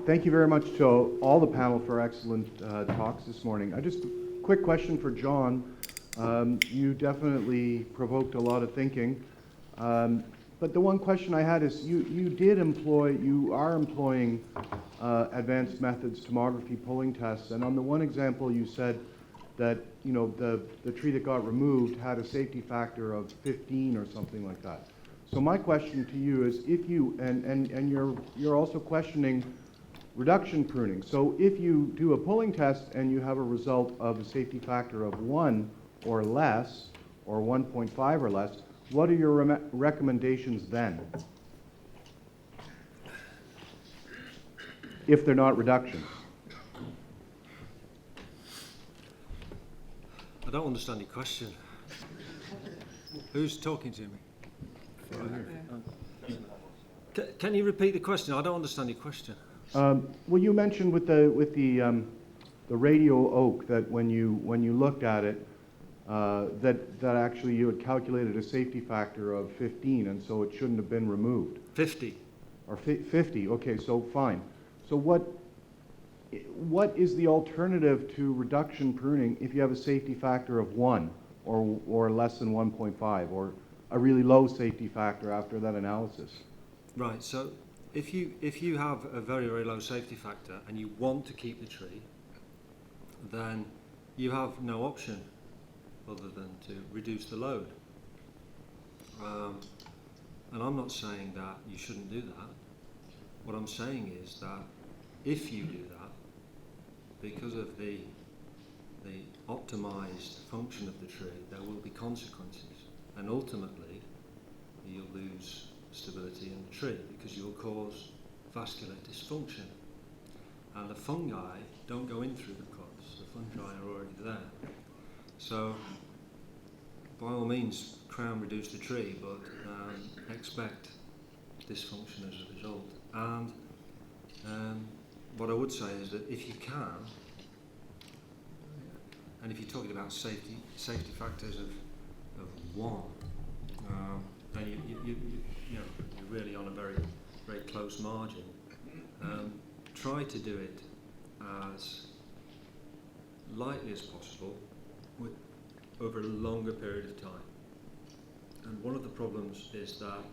Thank you very much to all the panel for excellent talks this morning. Just a quick question for John. You definitely provoked a lot of thinking. But the one question I had is you are employing advanced methods, tomography pulling tests, and on the one example you said that the tree that got removed had a safety factor of 15 or something like that. So my question to you is, if you and you're also questioning reduction pruning. So if you do a pulling test and you have a result of a safety factor of 1 or less, or 1.5 or less, what are your recommendations then? If they're not reductions. I don't understand your question. Who's talking to me? Can you repeat the question? I don't understand your question. Well, you mentioned with the radial oak that when you looked at it, that actually you had calculated a safety factor of 15, and so it shouldn't have been removed. 50. Or 50. Okay, so fine. So what is the alternative to reduction pruning if you have a safety factor of 1 or less than 1.5, or a really low safety factor after that analysis? Right. So if you have a very, very low safety factor and you want to keep the tree, then you have no option other than to reduce the load. And I'm not saying that you shouldn't do that. What I'm saying is that if you do that, because of the optimized function of the tree, there will be consequences, and ultimately you'll lose stability in the tree because you'll cause vascular dysfunction, and the fungi don't go in through the cuts. The fungi are already there. So by all means crown reduce the tree, but expect dysfunction as a result. And what I would say is that if you can, and if you're talking about safety factors of 1, then you're really on a very, very close margin. Try to do it as lightly as possible over a longer period of time. And one of the problems is that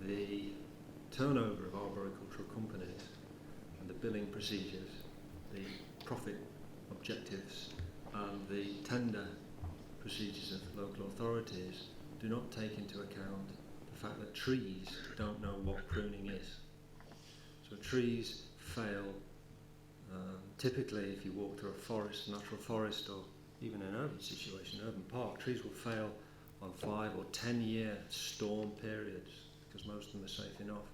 the turnover of arboricultural companies and the billing procedures, the profit objectives and the tender procedures of local authorities do not take into account the fact that trees don't know what pruning is. So trees fail, typically if you walk through a forest, natural forest, or even an urban situation, urban park, trees will fail on 5 or 10 year storm periods because most of them are safe enough.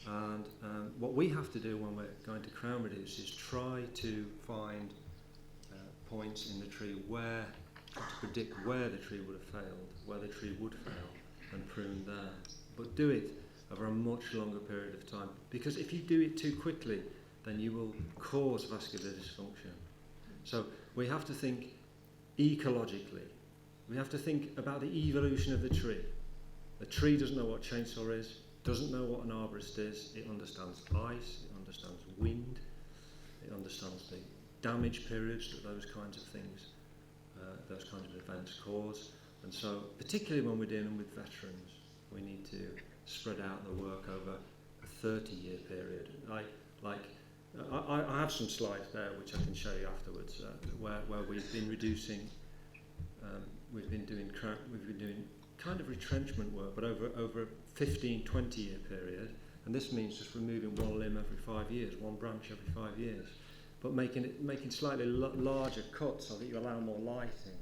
And what we have to do when we're going to crown reduce is try to find points in the tree to predict where the tree would have failed, where the tree would fail, and prune there. But do it over a much longer period of time, because if you do it too quickly, then you will cause vascular dysfunction. So we have to think ecologically. We have to think about the evolution of the tree. The tree doesn't know what chainsaw is, doesn't know what an arborist is. It understands ice, it understands wind, it understands the damage periods that those kinds of things, those kinds of events cause. And so, particularly when we're dealing with veterans, we need to spread out the work over a 30-year period. I have some slides there which I can show you afterwards, where we've been reducing. We've been doing kind of retrenchment work, but over a 15, 20-year period. And this means just removing one limb every 5 years, one branch every 5 years, but making slightly larger cuts so that you allow more light in.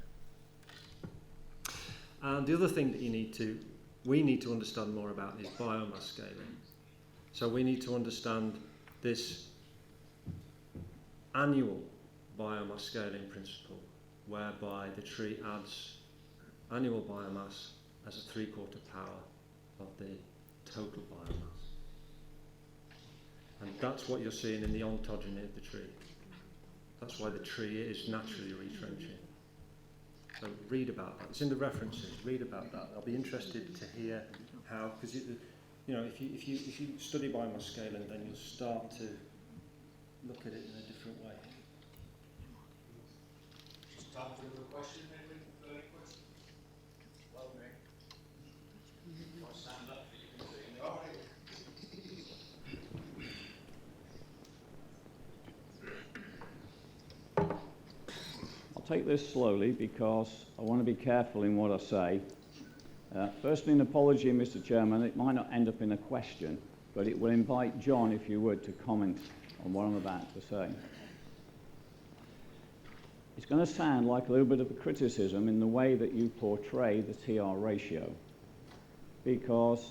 And the other thing that we need to understand more about is biomass scaling. So we need to understand this annual biomass scaling principle, whereby the tree adds annual biomass as a 3/4 power of the total biomass. And that's what you're seeing in the ontogeny of the tree. That's why the tree is naturally retrenching. So read about that. It's in the references. Read about that. I'll be interested to hear how, because you know, if you study biomass scaling, then you'll start to look at it in a different way. Just time for another question, maybe? Any questions? Well, Nick. Want to stand up so you can see? All right. I'll take this slowly because I want to be careful in what I say. Firstly, an apology, Mr. Chairman. It might not end up in a question, but it will invite John, if you would, to comment on what I'm about to say. It's going to sound like a little bit of a criticism in the way that you portray the TR ratio, because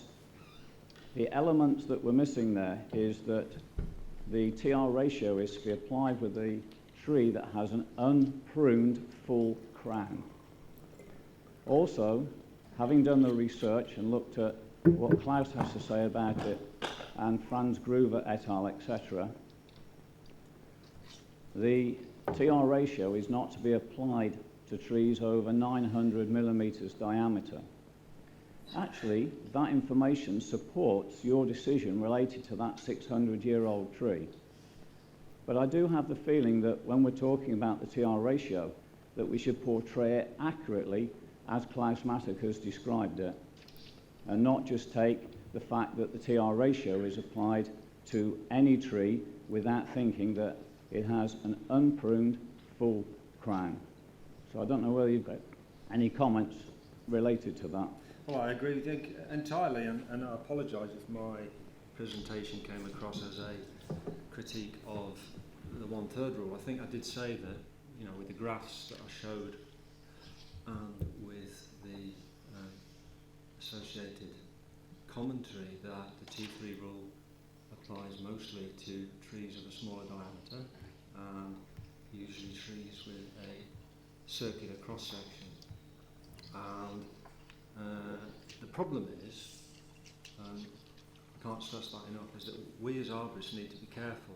the elements that we're missing there is that the TR ratio is to be applied with a tree that has an unpruned full crown. Also, having done the research and looked at what Klaus has to say about it, and Franz Gruber et al., etc., the TR ratio is not to be applied to trees over 900 millimetres diameter. Actually, that information supports your decision related to that 600-year-old tree. But I do have the feeling that when we're talking about the TR ratio, that we should portray it accurately as Klaus Matek has described it, and not just take the fact that the TR ratio is applied to any tree without thinking that it has an unpruned full crown. So I don't know whether you've got any comments related to that. Well, I agree with you entirely, and I apologise if my presentation came across as a critique of the 1/3 rule. I think I did say that, you know, with the graphs that I showed and with the associated commentary, that the T3 rule applies mostly to trees of a smaller diameter, and usually trees with a circular cross-section. And the problem is, I can't stress that enough, is that we as arborists need to be careful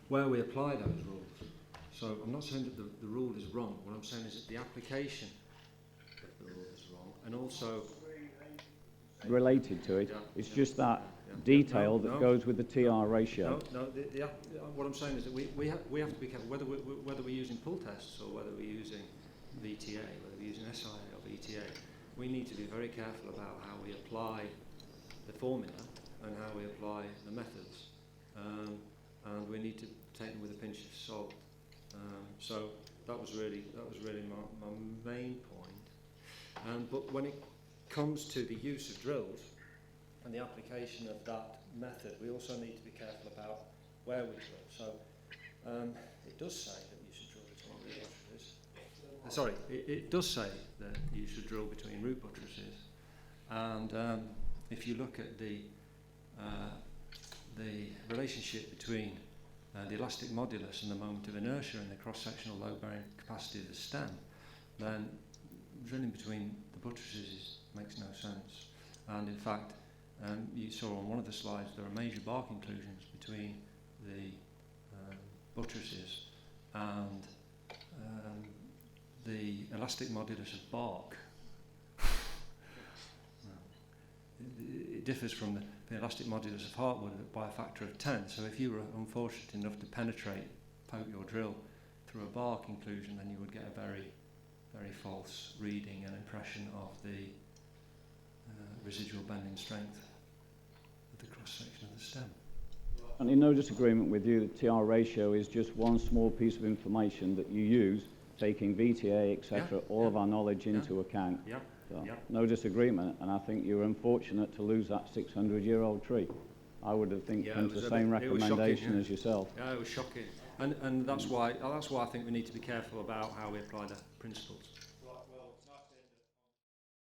where we apply those rules. So I'm not saying that the rule is wrong. What I'm saying is that the application of the rule is wrong, and also Related to it, Yeah. it's just that Yeah. detail No, that no. goes with the TR ratio. No, what I'm saying is that we have to be careful whether we're using pull tests or whether we're using VTA, whether we're using SIA or VTA. We need to be very careful about how we apply the formula and how we apply the methods, and we need to take them with a pinch of salt. So that was really my main point. But when it comes to the use of drills and the application of that method, we also need to be careful about where we drill. So it does say that you should drill between root buttresses. It does say that you should drill between root buttresses. And if you look at the relationship between the elastic modulus and the moment of inertia and the cross-sectional load-bearing capacity of the stem, then drilling between the buttresses makes no sense. And in fact, you saw on one of the slides there are major bark inclusions between the buttresses and the elastic modulus of bark. It differs from the elastic modulus of heartwood by a factor of 10. So if you were unfortunate enough to poke your drill through a bark inclusion, then you would get a very, very false reading and impression of the residual bending strength of the cross-section of the stem. And in no disagreement with you, the TR ratio is just one small piece of information that you use, taking VTA, etc., all of our knowledge into account. Yeah. So, Yeah. no disagreement, and I think you were unfortunate to lose that 600-year-old tree. I would have come to the same recommendation as yourself. Yeah, it was shocking, and that's why I think we need to be careful about how we apply the principles.